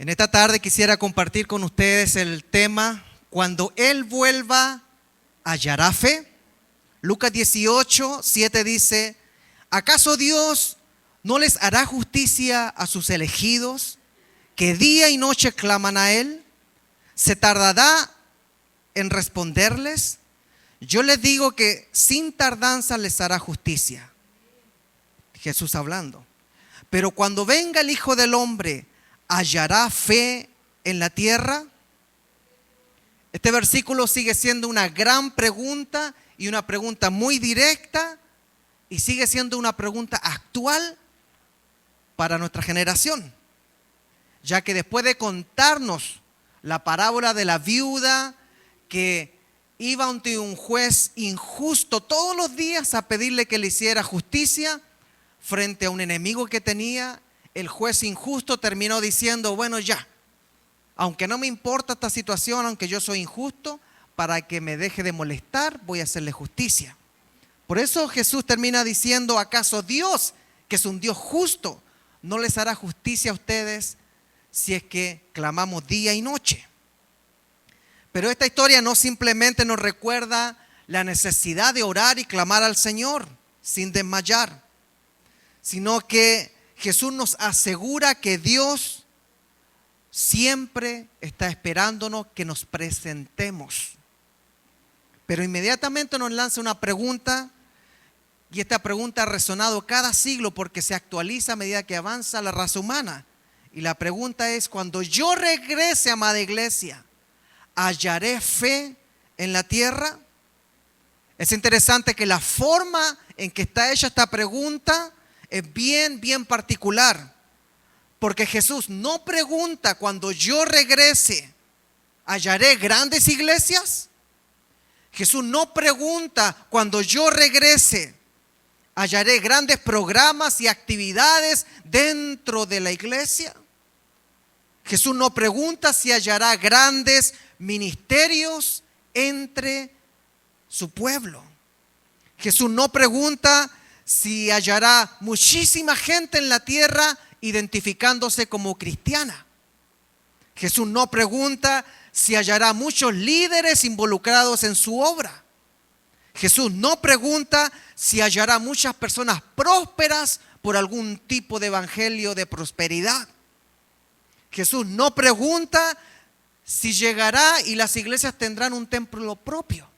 En esta tarde quisiera compartir con ustedes el tema: cuando Él vuelva, ¿hallará fe? Lucas 18:7 dice: ¿acaso Dios no les hará justicia a sus elegidos, que día y noche claman a Él? ¿Se tardará en responderles? Yo les digo que sin tardanza les hará justicia. Jesús hablando. Pero cuando venga el Hijo del Hombre, ¿hallará fe en la tierra? Este versículo sigue siendo una gran pregunta y una pregunta muy directa, y sigue siendo una pregunta actual para nuestra generación, ya que después de contarnos la parábola de la viuda que iba ante un juez injusto todos los días a pedirle que le hiciera justicia frente a un enemigo que tenía, el juez injusto terminó diciendo: bueno, ya, aunque no me importa esta situación, aunque yo soy injusto, para que me deje de molestar, voy a hacerle justicia. Por eso Jesús termina diciendo: ¿acaso Dios, que es un Dios justo, no les hará justicia a ustedes si es que clamamos día y noche? Pero esta historia no simplemente nos recuerda la necesidad de orar y clamar al Señor sin desmayar, sino que Jesús nos asegura que Dios siempre está esperándonos que nos presentemos. Pero inmediatamente nos lanza una pregunta, y esta pregunta ha resonado cada siglo porque se actualiza a medida que avanza la raza humana. Y la pregunta es: cuando yo regrese, amada iglesia, ¿hallaré fe en la tierra? Es interesante que la forma en que está hecha esta pregunta es bien particular, porque Jesús no pregunta: cuando yo regrese, ¿hallaré grandes iglesias? Jesús no pregunta: cuando yo regrese, ¿hallaré grandes programas y actividades dentro de la iglesia? Jesús no pregunta si hallará grandes ministerios entre su pueblo. Jesús no pregunta si hallará muchísima gente en la tierra identificándose como cristiana. Jesús no pregunta si hallará muchos líderes involucrados en su obra. Jesús no pregunta si hallará muchas personas prósperas por algún tipo de evangelio de prosperidad. Jesús no pregunta si llegará y las iglesias tendrán un templo propio.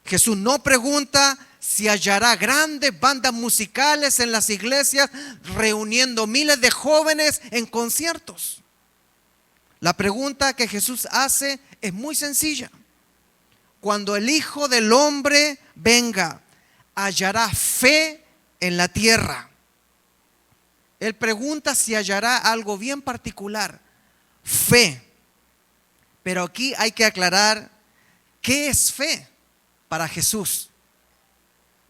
Jesús no pregunta si hallará grandes bandas musicales en las iglesias reuniendo miles de jóvenes en conciertos. La pregunta que Jesús hace es muy sencilla: cuando el Hijo del Hombre venga, ¿hallará fe en la tierra? Él pregunta si hallará algo bien particular: fe. Pero aquí hay que aclarar qué es fe para Jesús.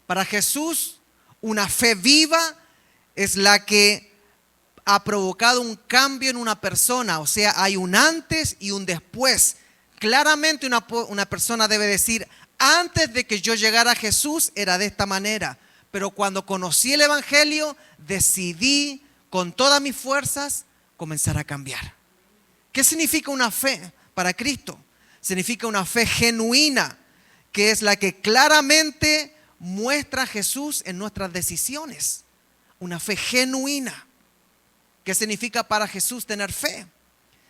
Para Jesús, una fe viva es la que ha provocado un cambio en una persona. O sea, hay un antes y un después. Claramente una persona debe decir: antes de que yo llegara a Jesús era de esta manera, pero cuando conocí el evangelio decidí con todas mis fuerzas comenzar a cambiar. ¿Qué significa una fe para Cristo? Significa una fe genuina, que es la que claramente muestra a Jesús en nuestras decisiones. Una fe genuina. ¿Qué significa para Jesús tener fe?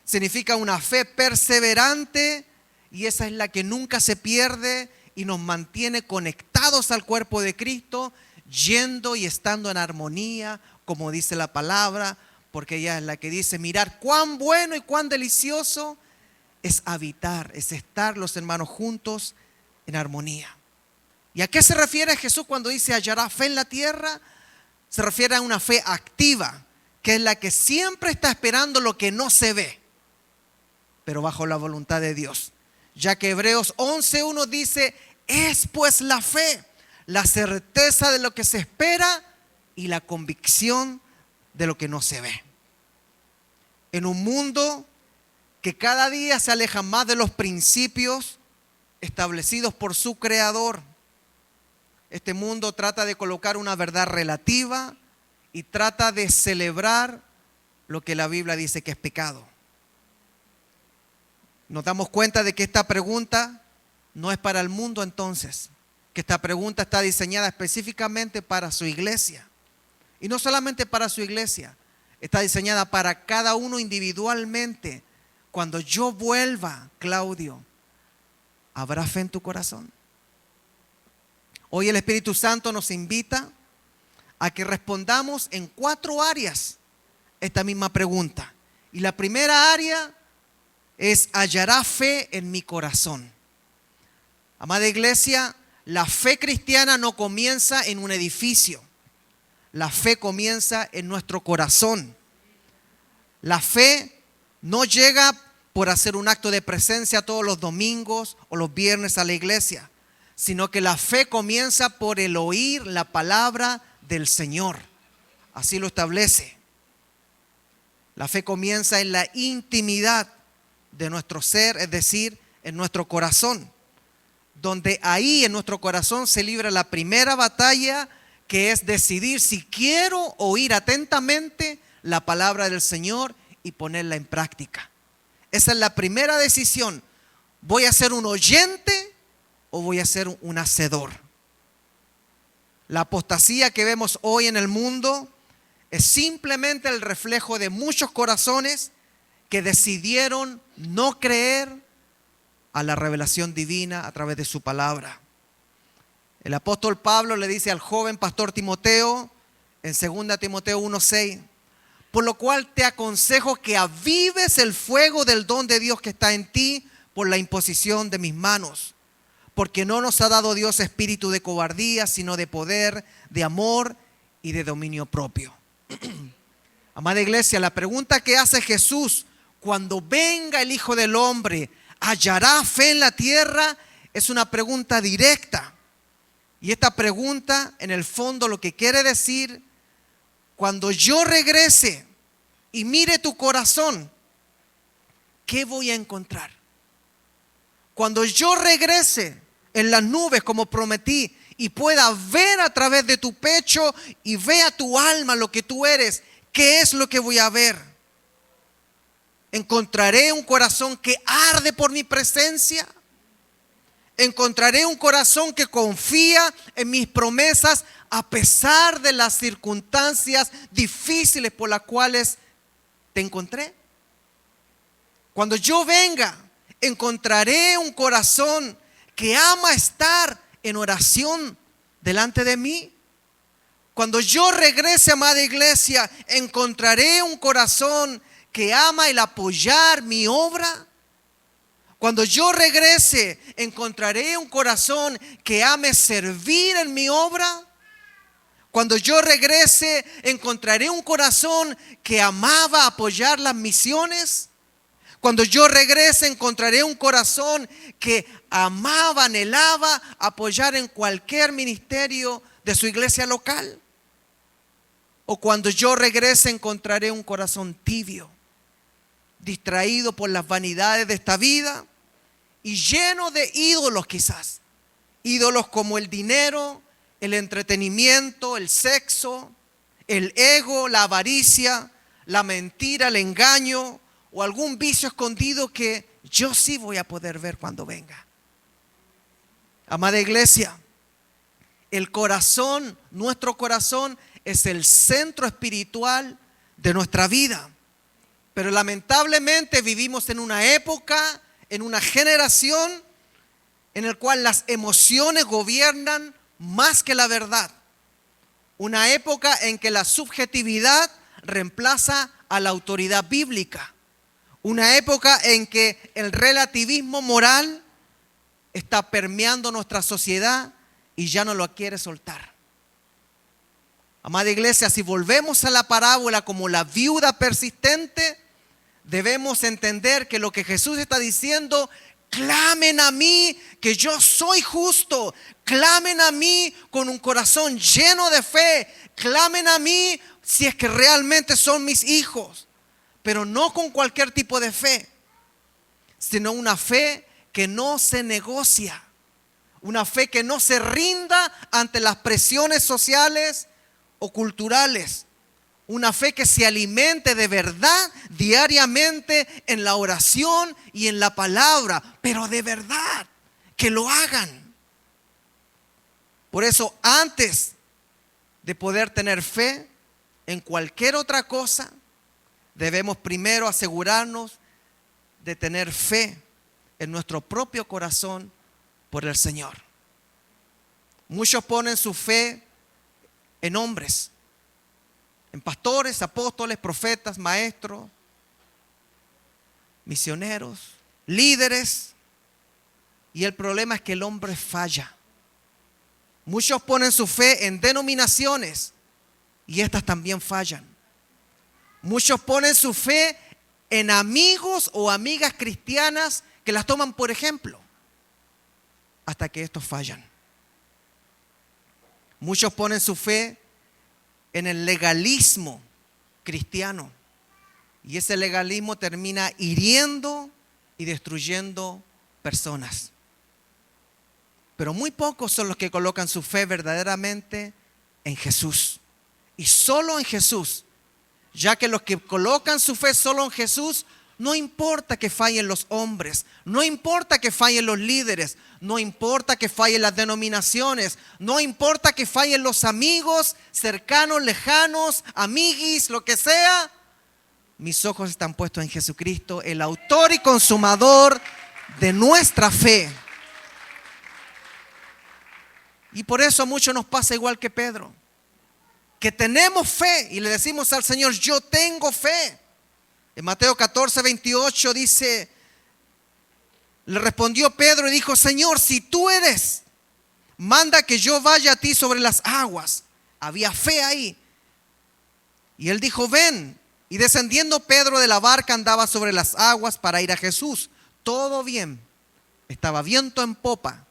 Significa una fe perseverante, y esa es la que nunca se pierde y nos mantiene conectados al cuerpo de Cristo, yendo y estando en armonía, como dice la palabra, porque ella es la que dice: mirar cuán bueno y cuán delicioso es habitar, es estar los hermanos juntos en armonía. ¿Y a qué se refiere Jesús cuando dice hallará fe en la tierra? Se refiere a una fe activa, que es la que siempre está esperando lo que no se ve, pero bajo la voluntad de Dios. Ya que Hebreos 11:1 dice: es pues la fe, la certeza de lo que se espera y la convicción de lo que no se ve. En un mundo que cada día se aleja más de los principios establecidos por su creador, este mundo trata de colocar una verdad relativa y trata de celebrar lo que la Biblia dice que es pecado. Nos damos cuenta de que esta pregunta no es para el mundo entonces, que esta pregunta está diseñada específicamente para su iglesia. Y no solamente para su iglesia, está diseñada para cada uno individualmente. Cuando yo vuelva, Claudio, ¿habrá fe en tu corazón? Hoy el Espíritu Santo nos invita a que respondamos en 4 áreas esta misma pregunta. Y la primera área es: ¿hallará fe en mi corazón? Amada iglesia, la fe cristiana no comienza en un edificio. La fe comienza en nuestro corazón. La fe no llega por hacer un acto de presencia todos los domingos o los viernes a la iglesia, sino que la fe comienza por el oír la palabra del Señor. Así lo establece. La fe comienza en la intimidad de nuestro ser, es decir, en nuestro corazón, donde ahí en nuestro corazón se libra la primera batalla, que es decidir si quiero oír atentamente la palabra del Señor y ponerla en práctica. Esa es la primera decisión. ¿Voy a ser un oyente o voy a ser un hacedor? La apostasía que vemos hoy en el mundo es simplemente el reflejo de muchos corazones que decidieron no creer a la revelación divina a través de su palabra. El apóstol Pablo le dice al joven pastor Timoteo en 2 Timoteo 1:6: por lo cual te aconsejo que avives el fuego del don de Dios que está en ti por la imposición de mis manos. Porque no nos ha dado Dios espíritu de cobardía, sino de poder, de amor y de dominio propio. Amada iglesia, la pregunta que hace Jesús: cuando venga el Hijo del Hombre, ¿hallará fe en la tierra? Es una pregunta directa. Y esta pregunta, en el fondo, lo que quiere decir: cuando yo regrese y mire tu corazón, ¿qué voy a encontrar? Cuando yo regrese en las nubes como prometí y pueda ver a través de tu pecho y vea tu alma lo que tú eres, ¿qué es lo que voy a ver? ¿Encontraré un corazón que arde por mi presencia? ¿Encontraré un corazón que confía en mis promesas a pesar de las circunstancias difíciles por las cuales te encontré? Cuando yo venga, ¿encontraré un corazón que ama estar en oración delante de mí? Cuando yo regrese, amada iglesia, ¿encontraré un corazón que ama el apoyar mi obra? Cuando yo regrese, ¿encontraré un corazón que ame servir en mi obra? Cuando yo regrese, ¿encontraré un corazón que amaba apoyar las misiones? Cuando yo regrese, ¿encontraré un corazón que amaba, anhelaba apoyar en cualquier ministerio de su iglesia local? O cuando yo regrese, ¿encontraré un corazón tibio, distraído por las vanidades de esta vida y lleno de ídolos quizás? Ídolos como el dinero, el entretenimiento, el sexo, el ego, la avaricia, la mentira, el engaño o algún vicio escondido que yo sí voy a poder ver cuando venga. Amada iglesia, el corazón, nuestro corazón es el centro espiritual de nuestra vida. Pero lamentablemente vivimos en una época, en una generación en el cual las emociones gobiernan más que la verdad. Una época en que la subjetividad reemplaza a la autoridad bíblica. Una época en que el relativismo moral está permeando nuestra sociedad y ya no lo quiere soltar. Amada iglesia, si volvemos a la parábola como la viuda persistente, debemos entender que lo que Jesús está diciendo: clamen a mí, que yo soy justo. Clamen a mí con un corazón lleno de fe. Clamen a mí si es que realmente son mis hijos. Pero no con cualquier tipo de fe, sino una fe que no se negocia. Una fe que no se rinda ante las presiones sociales o culturales. Una fe que se alimente de verdad diariamente en la oración y en la palabra, pero de verdad, que lo hagan. Por eso, antes de poder tener fe en cualquier otra cosa, debemos primero asegurarnos de tener fe en nuestro propio corazón por el Señor. Muchos ponen su fe en hombres, en pastores, apóstoles, profetas, maestros, misioneros, líderes. Y el problema es que el hombre falla. Muchos ponen su fe en denominaciones y estas también fallan. Muchos ponen su fe en amigos o amigas cristianas que las toman por ejemplo, hasta que estos fallan. Muchos ponen su fe en el legalismo cristiano y ese legalismo termina hiriendo y destruyendo personas. Pero muy pocos son los que colocan su fe verdaderamente en Jesús y solo en Jesús, ya que los que colocan su fe solo en Jesús, no importa que fallen los hombres, no importa que fallen los líderes, no importa que fallen las denominaciones, no importa que fallen los amigos, cercanos, lejanos, amiguis, lo que sea. Mis ojos están puestos en Jesucristo, el autor y consumador de nuestra fe. Y por eso a muchos nos pasa igual que Pedro, que tenemos fe y le decimos al Señor, yo tengo fe. En Mateo 14:28 dice, le respondió Pedro y dijo, Señor, si tú eres, manda que yo vaya a ti sobre las aguas. Había fe ahí. Y él dijo, ven. Y descendiendo Pedro de la barca andaba sobre las aguas para ir a Jesús. Todo bien. Estaba viento en popa.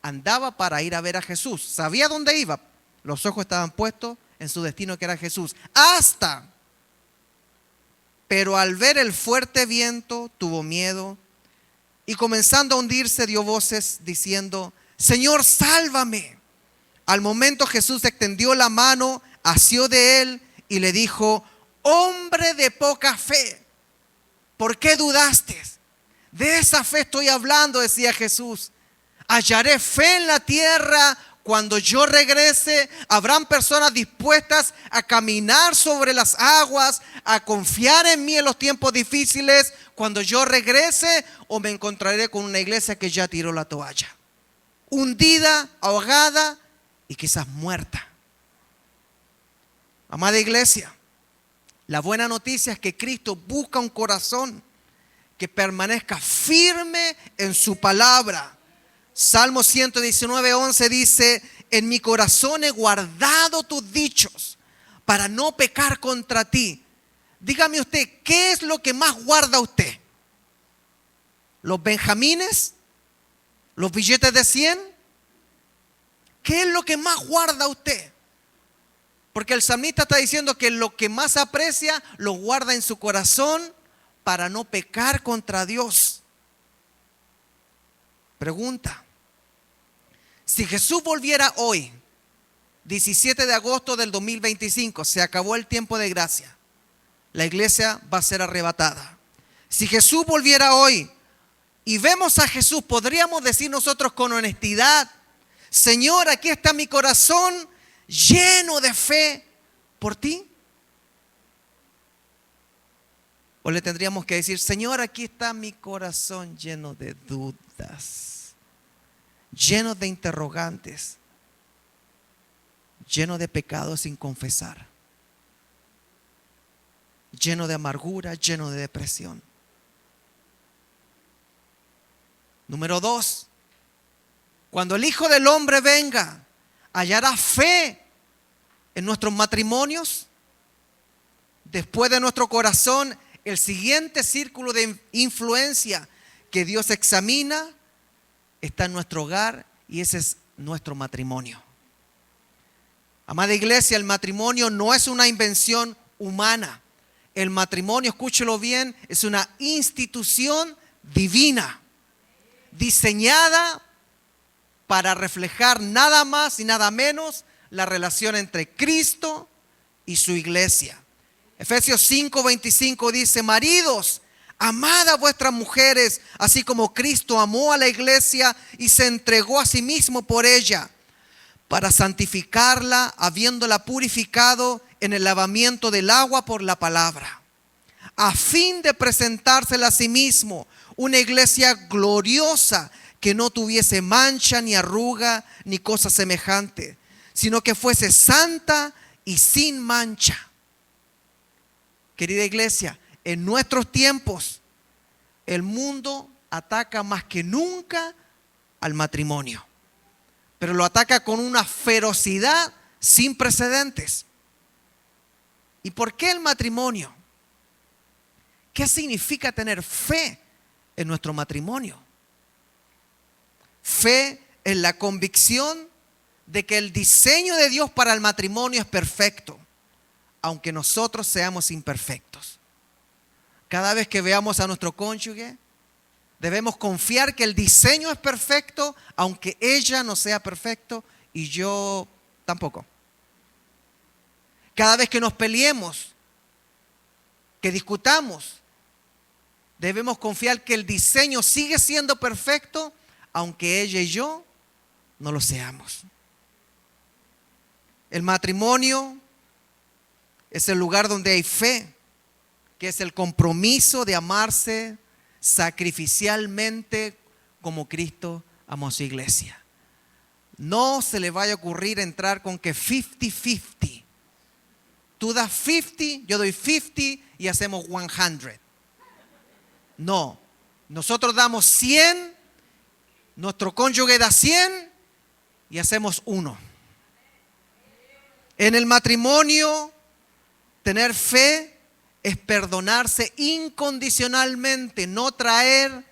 Andaba para ir a ver a Jesús. Sabía dónde iba. Los ojos estaban puestos en su destino, que era Jesús. Pero al ver el fuerte viento, tuvo miedo y comenzando a hundirse dio voces diciendo, Señor, sálvame. Al momento Jesús extendió la mano, asió de él y le dijo, hombre de poca fe, ¿por qué dudaste? De esa fe estoy hablando, decía Jesús. Hallaré fe en la tierra. Cuando yo regrese, habrán personas dispuestas a caminar sobre las aguas, a confiar en mí en los tiempos difíciles. Cuando yo regrese, o me encontraré con una iglesia que ya tiró la toalla, hundida, ahogada y quizás muerta. Amada iglesia, la buena noticia es que Cristo busca un corazón que permanezca firme en su palabra. Salmo 119:11 dice, en mi corazón he guardado tus dichos para no pecar contra ti. Dígame usted, ¿qué es lo que más guarda usted? ¿Los benjamines? ¿Los billetes de 100? ¿Qué es lo que más guarda usted? Porque el salmista está diciendo que lo que más aprecia lo guarda en su corazón para no pecar contra Dios. Pregunta: si Jesús volviera hoy, 17 de agosto del 2025, se acabó el tiempo de gracia, la iglesia va a ser arrebatada. Si Jesús volviera hoy y vemos a Jesús, ¿podríamos decir nosotros con honestidad, Señor, aquí está mi corazón lleno de fe por ti? ¿O le tendríamos que decir, Señor, aquí está mi corazón lleno de dudas, lleno de interrogantes, lleno de pecados sin confesar, lleno de amargura, lleno de depresión? Número 2, cuando el Hijo del Hombre venga, ¿hallará fe en nuestros matrimonios? Después de nuestro corazón, el siguiente círculo de influencia que Dios examina está en nuestro hogar, y ese es nuestro matrimonio. Amada iglesia, el matrimonio no es una invención humana. El matrimonio, escúchelo bien, es una institución divina, diseñada para reflejar nada más y nada menos la relación entre Cristo y su iglesia. Efesios 5:25 dice: maridos, amad a vuestras mujeres, así como Cristo amó a la iglesia y se entregó a sí mismo por ella, para santificarla, habiéndola purificado en el lavamiento del agua por la palabra, a fin de presentársela a sí mismo una iglesia gloriosa, que no tuviese mancha, ni arruga, ni cosa semejante, sino que fuese santa y sin mancha. Querida iglesia, en nuestros tiempos, el mundo ataca más que nunca al matrimonio, pero lo ataca con una ferocidad sin precedentes. ¿Y por qué el matrimonio? ¿Qué significa tener fe en nuestro matrimonio? Fe en la convicción de que el diseño de Dios para el matrimonio es perfecto, aunque nosotros seamos imperfectos. Cada vez que veamos a nuestro cónyuge, debemos confiar que el diseño es perfecto, aunque ella no sea perfecto y yo tampoco. Cada vez que nos peleemos, que discutamos, debemos confiar que el diseño sigue siendo perfecto, aunque ella y yo no lo seamos. El matrimonio es el lugar donde hay fe, que es el compromiso de amarse sacrificialmente como Cristo amó a su iglesia. No se le vaya a ocurrir entrar con que 50-50. Tú das 50, yo doy 50 y hacemos 100. No, nosotros damos 100, nuestro cónyuge da 100 y hacemos 1. En el matrimonio, tener fe es perdonarse incondicionalmente, no traer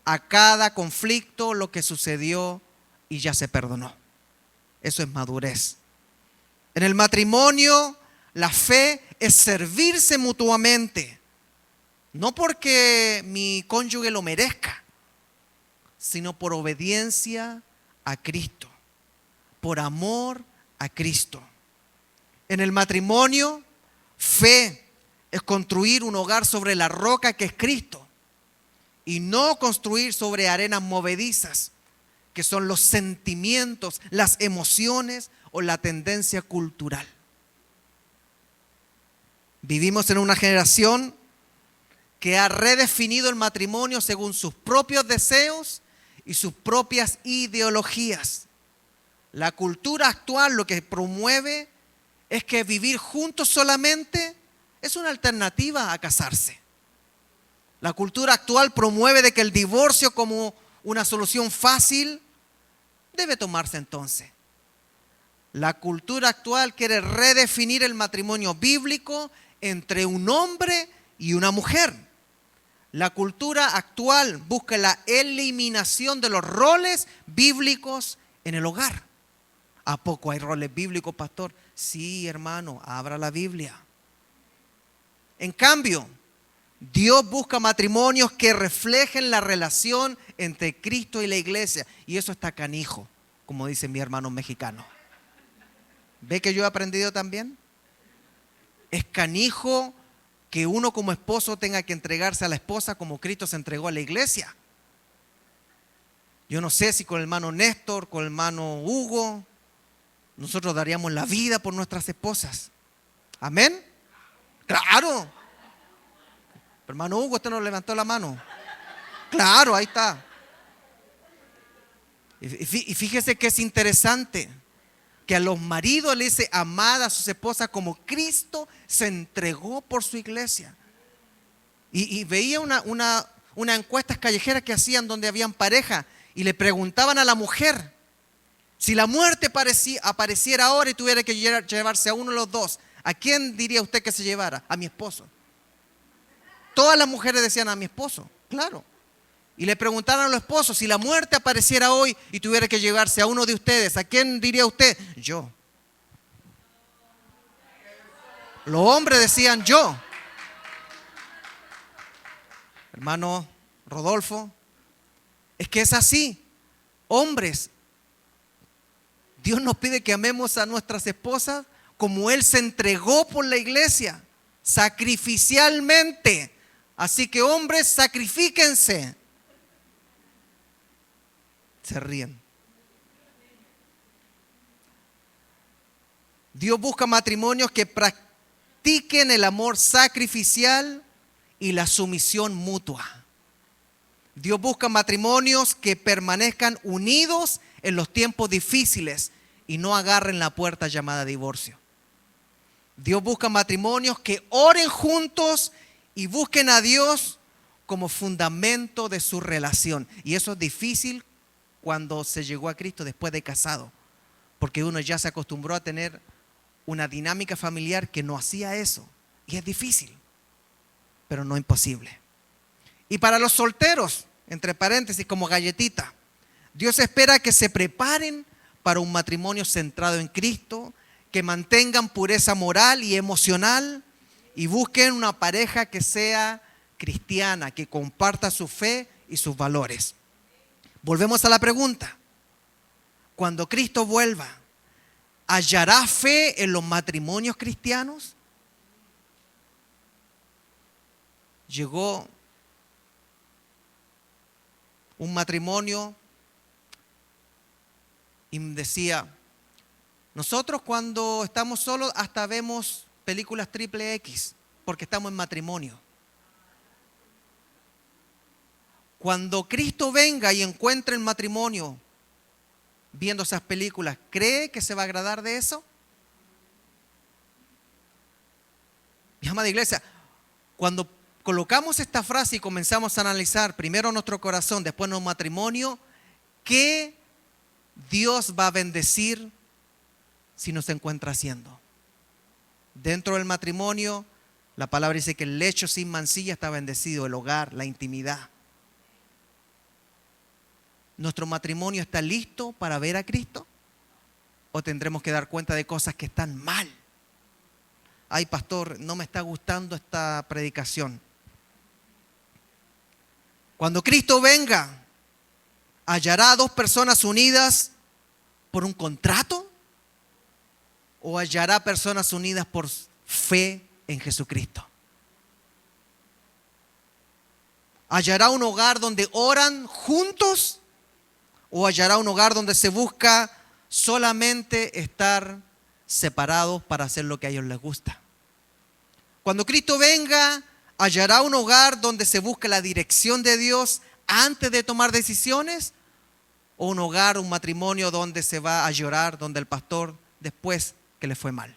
a cada conflicto lo que sucedió y ya se perdonó. Eso es madurez. En el matrimonio, la fe es servirse mutuamente, no porque mi cónyuge lo merezca, sino por obediencia a Cristo, por amor a Cristo. En el matrimonio, fe es construir un hogar sobre la roca que es Cristo y no construir sobre arenas movedizas, que son los sentimientos, las emociones o la tendencia cultural. Vivimos en una generación que ha redefinido el matrimonio según sus propios deseos y sus propias ideologías. La cultura actual lo que promueve es que vivir juntos solamente es una alternativa a casarse. La cultura actual promueve de que el divorcio como una solución fácil debe tomarse entonces. La cultura actual quiere redefinir el matrimonio bíblico entre un hombre y una mujer. La cultura actual busca la eliminación de los roles bíblicos en el hogar. ¿A poco hay roles bíblicos, pastor? Sí, hermano, abra la Biblia. En cambio, Dios busca matrimonios que reflejen la relación entre Cristo y la iglesia. Y eso está canijo, como dice mi hermano mexicano. ¿Ve que yo he aprendido también? Es canijo que uno como esposo tenga que entregarse a la esposa como Cristo se entregó a la iglesia. Yo no sé si con el hermano Néstor, con el hermano Hugo, nosotros daríamos la vida por nuestras esposas. ¿Amén? Claro. Hermano Hugo, usted nos levantó la mano. Claro, ahí está. Y fíjese que es interesante que a los maridos le dice: amad a sus esposas como Cristo se entregó por su iglesia. Y veía una encuestas callejeras que hacían donde habían pareja y le preguntaban a la mujer: si la muerte apareciera ahora y tuviera que llevarse a uno de los dos, ¿a quién diría usted que se llevara? A mi esposo. Todas las mujeres decían: a mi esposo, claro. Y le preguntaron a los esposos: si la muerte apareciera hoy y tuviera que llevarse a uno de ustedes, ¿a quién diría usted? Yo. Los hombres decían: yo. Hermano Rodolfo, es que es así. Hombres, Dios nos pide que amemos a nuestras esposas como Él se entregó por la iglesia. sacrificialmente. Así que hombres, sacrifíquense. Se ríen. Dios busca matrimonios que practiquen el amor sacrificial y la sumisión mutua. Dios busca matrimonios que permanezcan unidos en los tiempos difíciles y no agarren la puerta llamada divorcio. Dios busca matrimonios que oren juntos y busquen a Dios como fundamento de su relación. Y eso es difícil cuando se llegó a Cristo después de casado, porque uno ya se acostumbró a tener una dinámica familiar que no hacía eso. Y es difícil, pero no imposible. Y para los solteros, entre paréntesis, como galletita, Dios espera que se preparen para un matrimonio centrado en Cristo, que mantengan pureza moral y emocional y busquen una pareja que sea cristiana, que comparta su fe y sus valores. Volvemos a la pregunta. Cuando Cristo vuelva, ¿hallará fe en los matrimonios cristianos? Llegó un matrimonio y me decía, nosotros cuando estamos solos hasta vemos películas triple X porque estamos en matrimonio. Cuando Cristo venga y encuentre el matrimonio viendo esas películas, ¿cree que se va a agradar de eso? Mi amada iglesia, cuando colocamos esta frase y comenzamos a analizar primero nuestro corazón, después nuestro matrimonio, ¿qué Dios va a bendecir si nos encuentra haciendo? Dentro del matrimonio, la palabra dice que el lecho sin mancilla está bendecido, el hogar, la intimidad. ¿Nuestro matrimonio está listo para ver a Cristo? ¿O tendremos que dar cuenta de cosas que están mal? Ay, pastor, no me está gustando esta predicación. Cuando Cristo venga, ¿hallará a dos personas unidas por un contrato? ¿O hallará personas unidas por fe en Jesucristo? ¿Hallará un hogar donde oran juntos? ¿O hallará un hogar donde se busca solamente estar separados para hacer lo que a ellos les gusta? Cuando Cristo venga, ¿hallará un hogar donde se busca la dirección de Dios antes de tomar decisiones? ¿O un hogar, un matrimonio donde se va a llorar, donde el pastor después que le fue mal?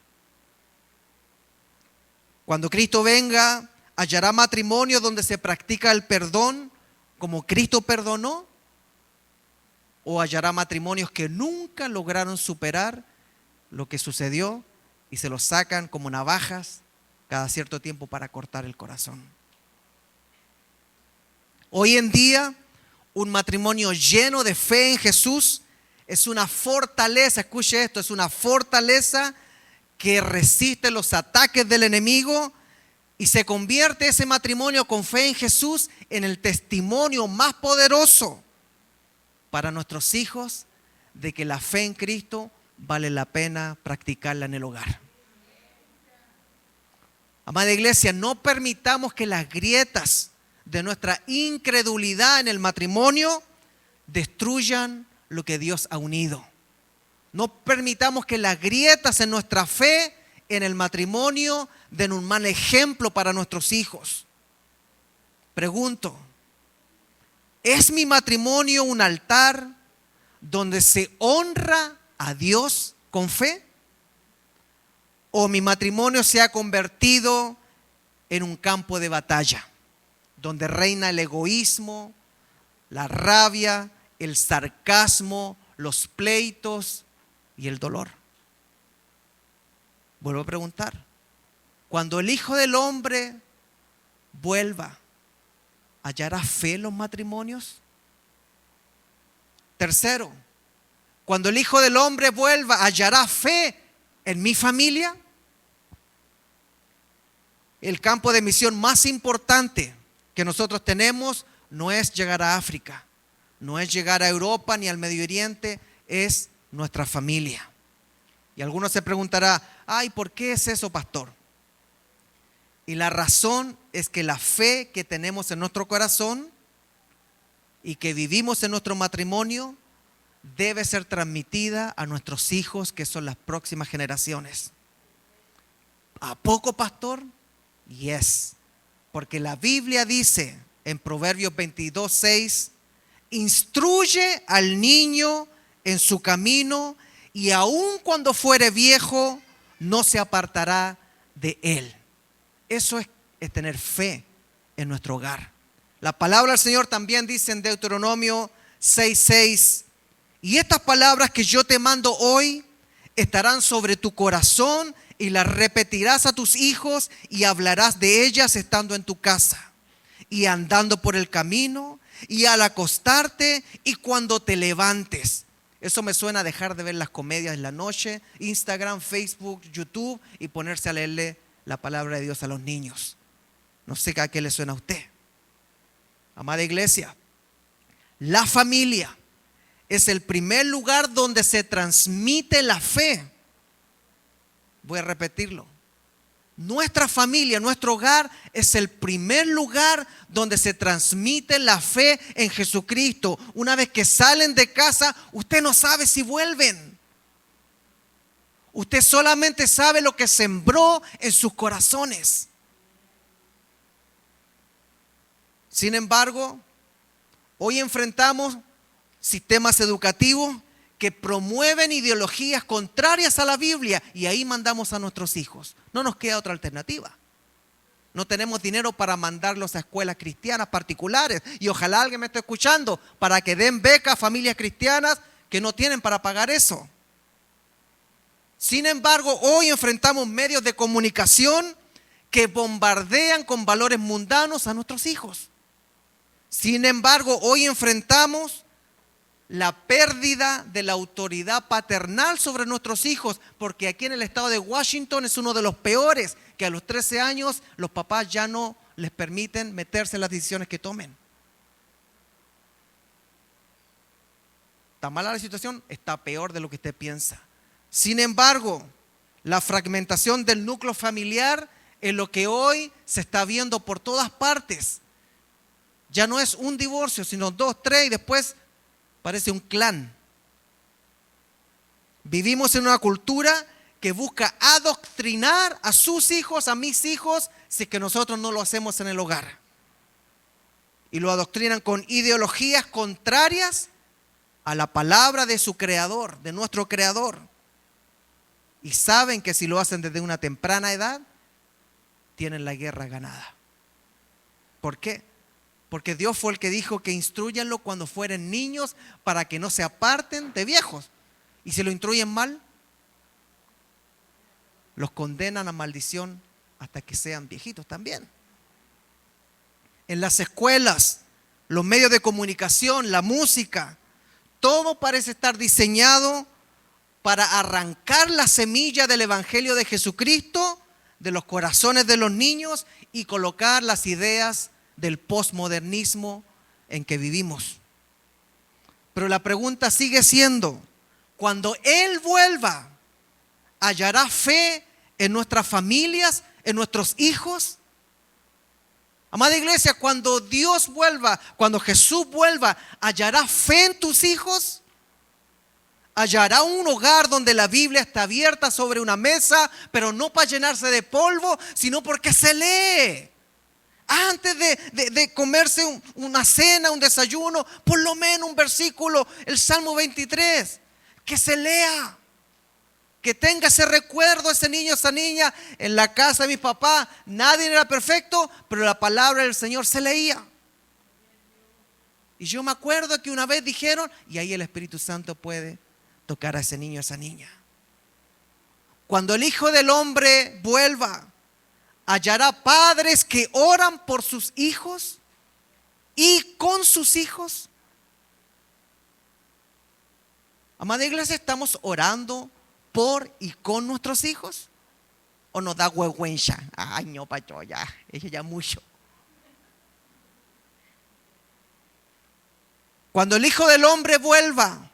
Cuando Cristo venga, ¿hallará matrimonio donde se practica el perdón como Cristo perdonó? ¿O hallará matrimonios que nunca lograron superar lo que sucedió y se los sacan como navajas cada cierto tiempo para cortar el corazón? Hoy en día, un matrimonio lleno de fe en Jesús es una fortaleza, escuche esto, es una fortaleza que resiste los ataques del enemigo y se convierte ese matrimonio con fe en Jesús en el testimonio más poderoso para nuestros hijos de que la fe en Cristo vale la pena practicarla en el hogar. Amada iglesia, no permitamos que las grietas de nuestra incredulidad en el matrimonio destruyan lo que Dios ha unido. No permitamos que las grietas en nuestra fe en el matrimonio den un mal ejemplo para nuestros hijos. Pregunto, ¿es mi matrimonio un altar donde se honra a Dios con fe? ¿O mi matrimonio se ha convertido en un campo de batalla donde reina el egoísmo, la rabia, el sarcasmo, los pleitos y el dolor? Vuelvo a preguntar, cuando el Hijo del Hombre vuelva, ¿hallará fe en los matrimonios? Tercero, cuando el Hijo del Hombre vuelva, ¿hallará fe en mi familia? El campo de misión más importante que nosotros tenemos no es llegar a África, no es llegar a Europa ni al Medio Oriente, es nuestra familia. Y algunos se preguntará, ay, ¿por qué es eso, pastor? Y la razón es que la fe que tenemos en nuestro corazón y que vivimos en nuestro matrimonio debe ser transmitida a nuestros hijos, que son las próximas generaciones. ¿A poco, pastor? Yes. Porque la Biblia dice en Proverbios 22:6, instruye al niño en su camino y aun cuando fuere viejo no se apartará de él. Eso es tener fe en nuestro hogar. La palabra del Señor también dice en Deuteronomio 6:6, y estas palabras que yo te mando hoy estarán sobre tu corazón y las repetirás a tus hijos y hablarás de ellas estando en tu casa y andando por el camino y al acostarte y cuando te levantes. Eso me suena a dejar de ver las comedias en la noche, Instagram, Facebook, YouTube, y ponerse a leerle la palabra de Dios a los niños. No sé a qué le suena a usted. Amada iglesia, la familia es el primer lugar donde se transmite la fe. Voy a repetirlo. Nuestra familia, nuestro hogar es el primer lugar donde se transmite la fe en Jesucristo. Una vez que salen de casa, usted no sabe si vuelven. Usted solamente sabe lo que sembró en sus corazones. Sin embargo, hoy enfrentamos sistemas educativos que promueven ideologías contrarias a la Biblia y ahí mandamos a nuestros hijos. No nos queda otra alternativa. No tenemos dinero para mandarlos a escuelas cristianas particulares y ojalá alguien me esté escuchando para que den beca a familias cristianas que no tienen para pagar eso. Sin embargo, hoy enfrentamos medios de comunicación que bombardean con valores mundanos a nuestros hijos. Sin embargo, hoy enfrentamos la pérdida de la autoridad paternal sobre nuestros hijos, porque aquí en el estado de Washington es uno de los peores, que a los 13 años los papás ya no les permiten meterse en las decisiones que tomen. ¿Está mala la situación? Está peor de lo que usted piensa. Sin embargo, la fragmentación del núcleo familiar es lo que hoy se está viendo por todas partes. Ya no es un divorcio, sino 2, 3 y después parece un clan. Vivimos en una cultura que busca adoctrinar a sus hijos, a mis hijos, si es que nosotros no lo hacemos en el hogar. Y lo adoctrinan con ideologías contrarias a la palabra de su creador, de nuestro creador. Y saben que si lo hacen desde una temprana edad, tienen la guerra ganada. ¿Por qué? Porque Dios fue el que dijo que instruyanlo cuando fueren niños para que no se aparten de viejos. Y si lo instruyen mal, los condenan a maldición hasta que sean viejitos también. En las escuelas, los medios de comunicación, la música, todo parece estar diseñado para arrancar la semilla del Evangelio de Jesucristo de los corazones de los niños y colocar las ideas del posmodernismo en que vivimos. Pero la pregunta sigue siendo, cuando Él vuelva, ¿hallará fe en nuestras familias, en nuestros hijos? Amada iglesia, cuando Dios vuelva, cuando Jesús vuelva, ¿hallará fe en tus hijos? ¿Hallará un hogar donde la Biblia está abierta sobre una mesa, pero no para llenarse de polvo, sino porque se lee? Antes de comerse una cena, un desayuno, por lo menos un versículo, el Salmo 23, que se lea, que tenga ese recuerdo, ese niño, esa niña. En la casa de mi papá nadie era perfecto, pero la palabra del Señor se leía. Y yo me acuerdo que una vez dijeron, y ahí el Espíritu Santo puede tocar a ese niño, a esa niña. Cuando el Hijo del Hombre vuelva, ¿hallará padres que oran por sus hijos y con sus hijos? Amada iglesia, ¿estamos orando por y con nuestros hijos? ¿O nos da huehuencha? Ay, no, pacho, ya, eso ya mucho. Cuando el Hijo del Hombre vuelva,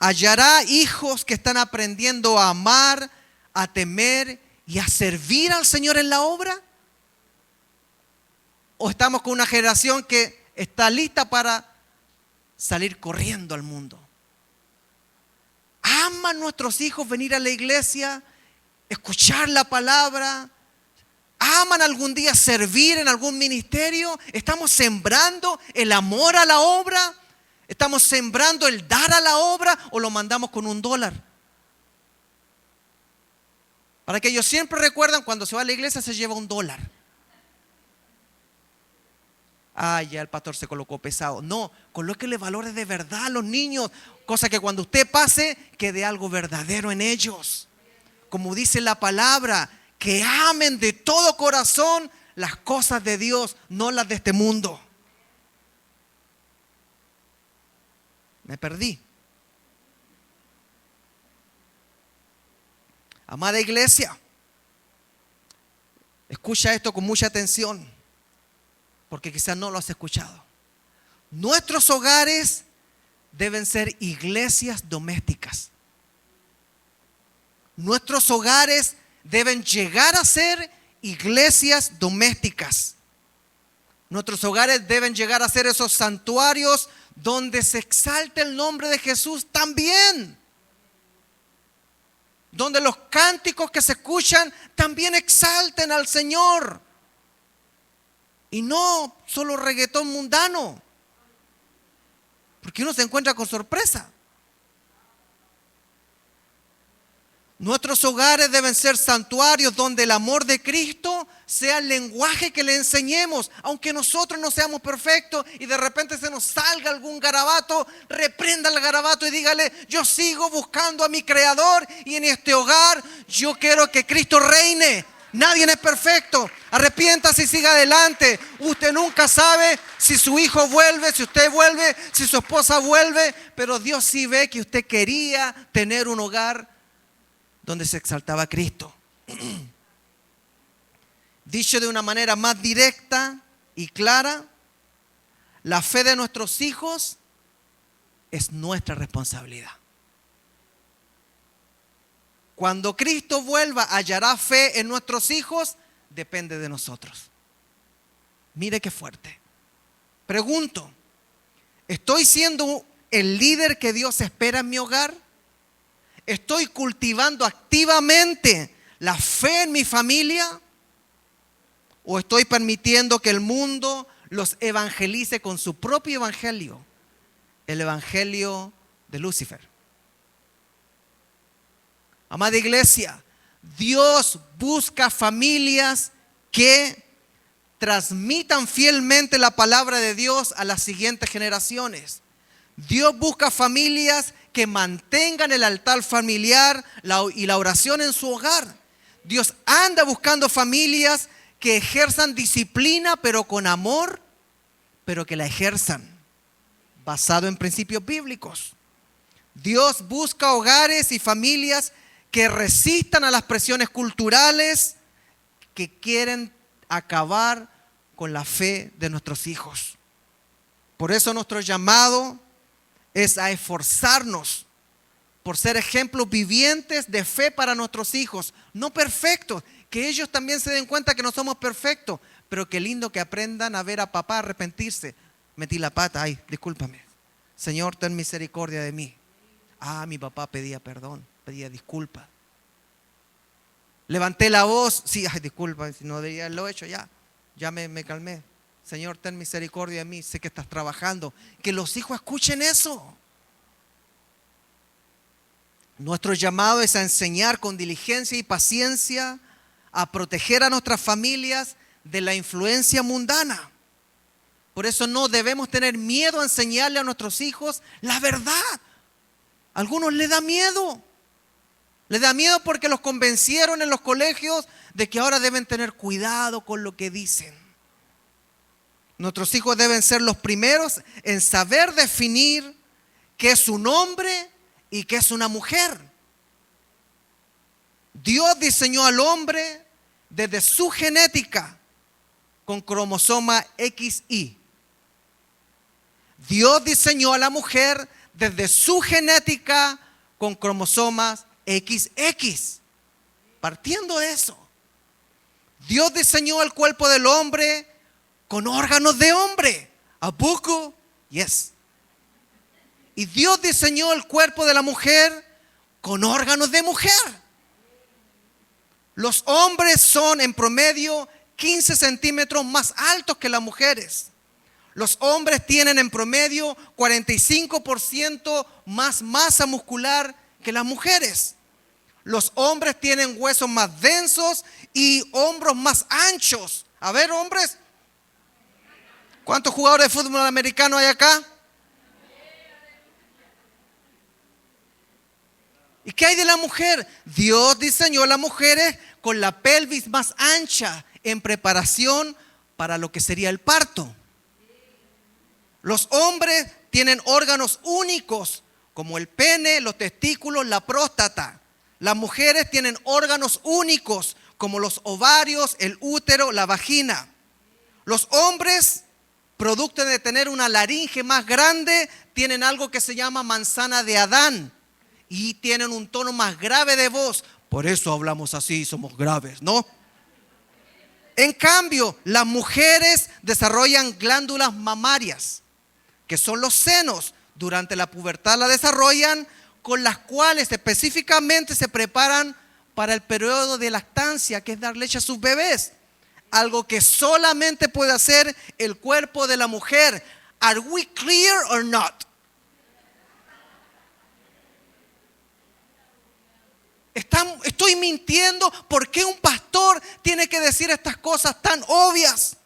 ¿hallará hijos que están aprendiendo a amar, a temer y a servir al Señor en la obra? ¿O estamos con una generación que está lista para salir corriendo al mundo? ¿Aman nuestros hijos venir a la iglesia, escuchar la palabra? ¿Aman algún día servir en algún ministerio? ¿Estamos sembrando el amor a la obra? ¿Estamos sembrando el dar a la obra o lo mandamos con $1? Para que ellos siempre recuerdan, cuando se va a la iglesia se lleva $1. Ya el pastor se colocó pesado. No, colóquele valores de verdad a los niños, cosa que cuando usted pase quede algo verdadero en ellos. Como dice la palabra, que amen de todo corazón las cosas de Dios, no las de este mundo. Me perdí. Amada iglesia, escucha esto con mucha atención, porque quizás no lo has escuchado. Nuestros hogares deben ser iglesias domésticas. Nuestros hogares deben llegar a ser iglesias domésticas. Nuestros hogares deben llegar a ser esos santuarios donde se exalta el nombre de Jesús también. Donde los cánticos que se escuchan también exalten al Señor. Y no solo reggaetón mundano. Porque uno se encuentra con sorpresa. Nuestros hogares deben ser santuarios donde el amor de Cristo sea el lenguaje que le enseñemos. Aunque nosotros no seamos perfectos y de repente se nos salga algún garabato, reprenda el garabato y dígale: yo sigo buscando a mi Creador y en este hogar yo quiero que Cristo reine. Nadie es perfecto. Arrepiéntase y siga adelante. Usted nunca sabe si su hijo vuelve, si usted vuelve, si su esposa vuelve, pero Dios sí ve que usted quería tener un hogar donde se exaltaba a Cristo. Dicho de una manera más directa y clara, la fe de nuestros hijos es nuestra responsabilidad. Cuando Cristo vuelva, ¿hallará fe en nuestros hijos? Depende de nosotros. Mire qué fuerte. Pregunto, ¿estoy siendo el líder que Dios espera en mi hogar? ¿Estoy cultivando activamente la fe en mi familia? ¿O estoy permitiendo que el mundo los evangelice con su propio evangelio? El evangelio de Lucifer. Amada iglesia, Dios busca familias que transmitan fielmente la palabra de Dios a las siguientes generaciones. Dios busca familias que mantengan el altar familiar y la oración en su hogar. Dios anda buscando familias que ejerzan disciplina, pero con amor, pero que la ejerzan basado en principios bíblicos. Dios busca hogares y familias que resistan a las presiones culturales que quieren acabar con la fe de nuestros hijos. Por eso nuestro llamado es a esforzarnos por ser ejemplos vivientes de fe para nuestros hijos, no perfectos, que ellos también se den cuenta que no somos perfectos, pero qué lindo que aprendan a ver a papá arrepentirse. Metí la pata, ay, discúlpame. Señor, ten misericordia de mí. Mi papá pedía perdón, pedía disculpa. Levanté la voz, sí, ay, disculpa, si no debía haberlo hecho, ya me calmé. Señor, ten misericordia de mí, sé que estás trabajando. Que los hijos escuchen eso. Nuestro llamado es a enseñar con diligencia y paciencia, a proteger a nuestras familias de la influencia mundana. Por eso no debemos tener miedo a enseñarle a nuestros hijos la verdad. A algunos les da miedo. Les da miedo porque los convencieron en los colegios de que ahora deben tener cuidado con lo que dicen. Nuestros hijos deben ser los primeros en saber definir qué es un hombre y qué es una mujer. Dios diseñó al hombre desde su genética con cromosoma XY. Dios diseñó a la mujer desde su genética con cromosomas XX. Partiendo de eso, Dios diseñó el cuerpo del hombre con órganos de hombre. ¿A poco? Yes. Y Dios diseñó el cuerpo de la mujer con órganos de mujer. Los hombres son en promedio 15 centímetros más altos que las mujeres. Los hombres tienen en promedio 45% más masa muscular que las mujeres. Los hombres tienen huesos más densos y hombros más anchos. A ver, hombres, ¿cuántos jugadores de fútbol americano hay acá? ¿Y qué hay de la mujer? Dios diseñó a las mujeres con la pelvis más ancha en preparación para lo que sería el parto. Los hombres tienen órganos únicos como el pene, los testículos, la próstata. Las mujeres tienen órganos únicos como los ovarios, el útero, la vagina. Los hombres, producto de tener una laringe más grande, tienen algo que se llama manzana de Adán y tienen un tono más grave de voz. Por eso hablamos así, somos graves, ¿no? En cambio, las mujeres desarrollan glándulas mamarias, que son los senos. Durante la pubertad la desarrollan, con las cuales específicamente se preparan para el periodo de lactancia, que es dar leche a sus bebés. Algo que solamente puede hacer el cuerpo de la mujer. ¿Are we clear or not? Estoy mintiendo. ¿Por qué un pastor tiene que decir estas cosas tan obvias?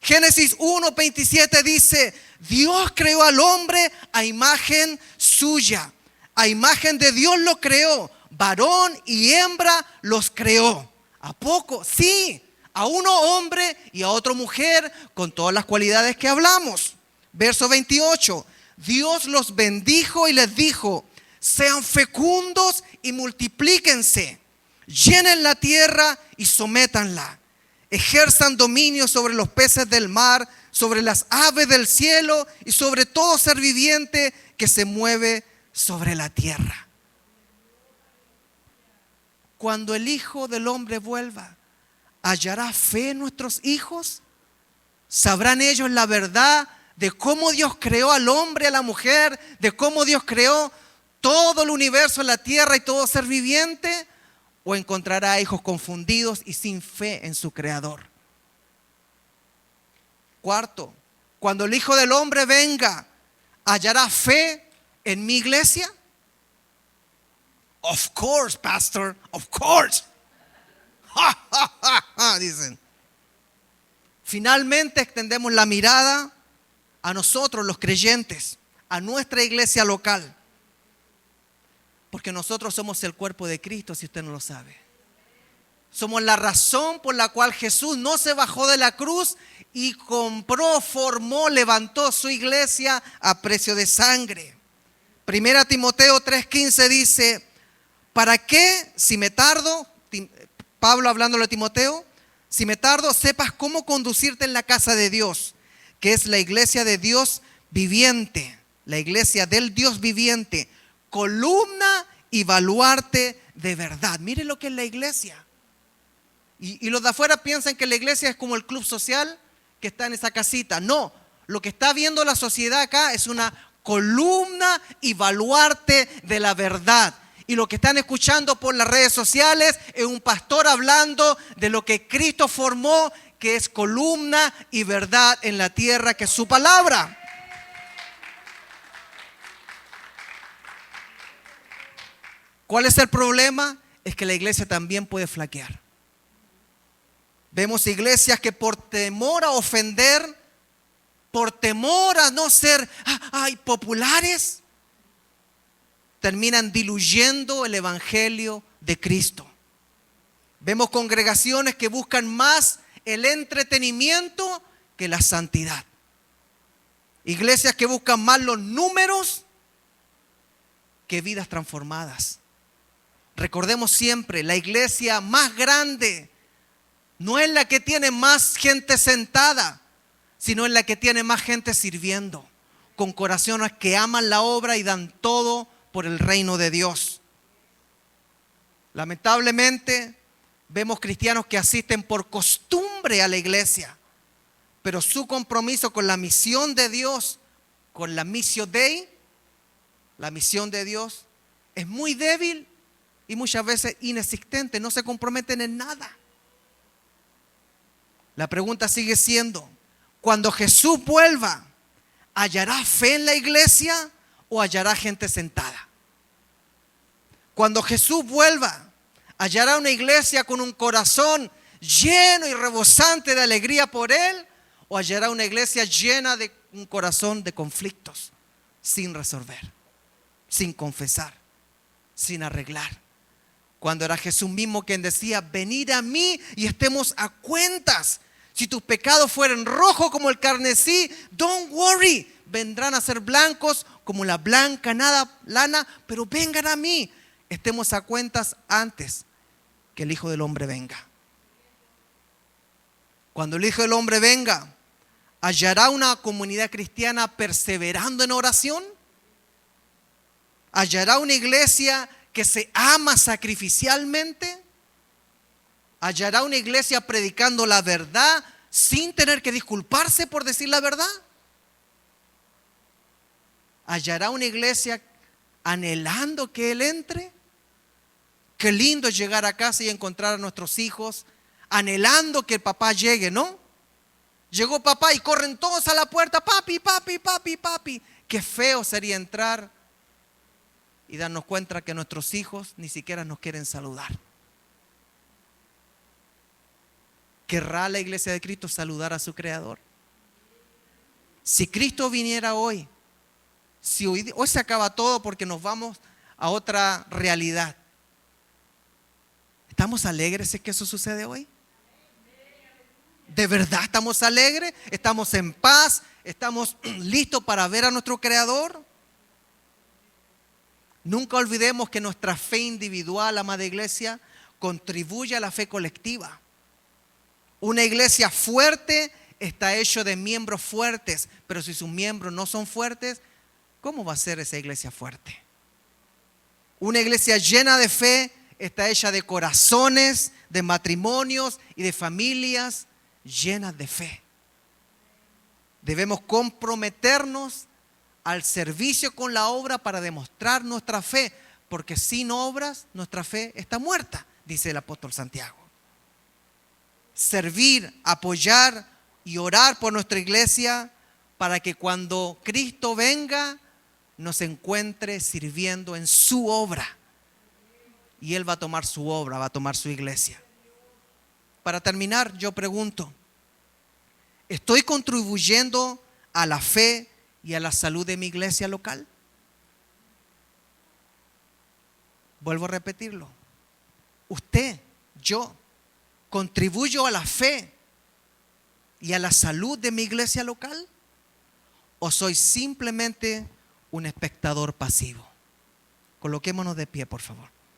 Génesis 1:27 dice: Dios creó al hombre a imagen suya. A imagen de Dios lo creó. Varón y hembra los creó. ¿A poco? Sí. A uno hombre y a otro mujer con todas las cualidades que hablamos. Verso 28. Dios los bendijo y les dijo: sean fecundos y multiplíquense. Llenen la tierra y sométanla. Ejerzan dominio sobre los peces del mar, sobre las aves del cielo y sobre todo ser viviente que se mueve sobre la tierra. Cuando el Hijo del Hombre vuelva, ¿hallará fe en nuestros hijos? ¿Sabrán ellos la verdad de cómo Dios creó al hombre, a la mujer, de cómo Dios creó todo el universo, la tierra y todo ser viviente? ¿O encontrará hijos confundidos y sin fe en su Creador? Cuarto, cuando el Hijo del Hombre venga, ¿hallará fe en mi iglesia? Of course, pastor, of course. Ja, ja, ja, ja, dicen. Finalmente extendemos la mirada a nosotros los creyentes, a nuestra iglesia local. Porque nosotros somos el cuerpo de Cristo, si usted no lo sabe. Somos la razón por la cual Jesús no se bajó de la cruz y compró, formó, levantó su iglesia a precio de sangre. Primera Timoteo 3:15 dice: ¿para qué, si me tardo, Pablo hablándole a Timoteo, si me tardo, sepas cómo conducirte en la casa de Dios, que es la iglesia de Dios viviente, la iglesia del Dios viviente, columna y baluarte de verdad? Mire lo que es la iglesia. Y los de afuera piensan que la iglesia es como el club social que está en esa casita. No, lo que está viendo la sociedad acá es una columna y baluarte de la verdad. Y lo que están escuchando por las redes sociales es un pastor hablando de lo que Cristo formó, que es columna y verdad en la tierra, que es su palabra. ¿Cuál es el problema? Es que la iglesia también puede flaquear. Vemos iglesias que por temor a ofender, por temor a no ser populares, terminan diluyendo el evangelio de Cristo. Vemos congregaciones que buscan más el entretenimiento que la santidad. Iglesias que buscan más los números que vidas transformadas. Recordemos siempre, la iglesia más grande no es la que tiene más gente sentada, sino es la que tiene más gente sirviendo, con corazones que aman la obra y dan todo por el reino de Dios. Lamentablemente, vemos cristianos que asisten por costumbre a la iglesia, pero su compromiso con la misión de Dios, con la Missio Dei, la misión de Dios, es muy débil y muchas veces inexistente. No se comprometen en nada. La pregunta sigue siendo, cuando Jesús vuelva, ¿hallará fe en la iglesia o hallará gente sentada? Cuando Jesús vuelva, ¿hallará una iglesia con un corazón lleno y rebosante de alegría por Él? ¿O hallará una iglesia llena de un corazón de conflictos, sin resolver, sin confesar, sin arreglar? Cuando era Jesús mismo quien decía, venid a mí y estemos a cuentas. Si tus pecados fueren rojos como el carmesí, don't worry, vendrán a ser blancos como la blanca lana, pero vengan a mí. Estemos a cuentas antes que el Hijo del Hombre venga. Cuando el Hijo del Hombre venga, ¿hallará una comunidad cristiana perseverando en oración? ¿Hallará una iglesia que se ama sacrificialmente? ¿Hallará una iglesia predicando la verdad sin tener que disculparse por decir la verdad? ¿Hallará una iglesia anhelando que Él entre? Qué lindo es llegar a casa y encontrar a nuestros hijos anhelando que el papá llegue, ¿no? Llegó papá y corren todos a la puerta, papi, papi, papi, papi. Qué feo sería entrar y darnos cuenta que nuestros hijos ni siquiera nos quieren saludar. ¿Querrá la iglesia de Cristo saludar a su Creador? Si Cristo viniera hoy, si hoy se acaba todo porque nos vamos a otra realidad, ¿estamos alegres que eso sucede hoy? ¿De verdad estamos alegres? ¿Estamos en paz? ¿Estamos listos para ver a nuestro Creador? Nunca olvidemos que nuestra fe individual, amada iglesia, contribuye a la fe colectiva. Una iglesia fuerte está hecha de miembros fuertes, pero si sus miembros no son fuertes, ¿cómo va a ser esa iglesia fuerte? Una iglesia llena de fe está hecha de corazones, de matrimonios y de familias llenas de fe. Debemos comprometernos al servicio con la obra para demostrar nuestra fe, porque sin obras nuestra fe está muerta, dice el apóstol Santiago. Servir, apoyar y orar por nuestra iglesia para que cuando Cristo venga nos encuentre sirviendo en su obra. Y Él va a tomar su obra, va a tomar su iglesia. Para terminar, yo pregunto, ¿estoy contribuyendo a la fe y a la salud de mi iglesia local? Vuelvo a repetirlo. Usted, yo, ¿contribuyo a la fe y a la salud de mi iglesia local? ¿O soy simplemente un espectador pasivo? Coloquémonos de pie, por favor.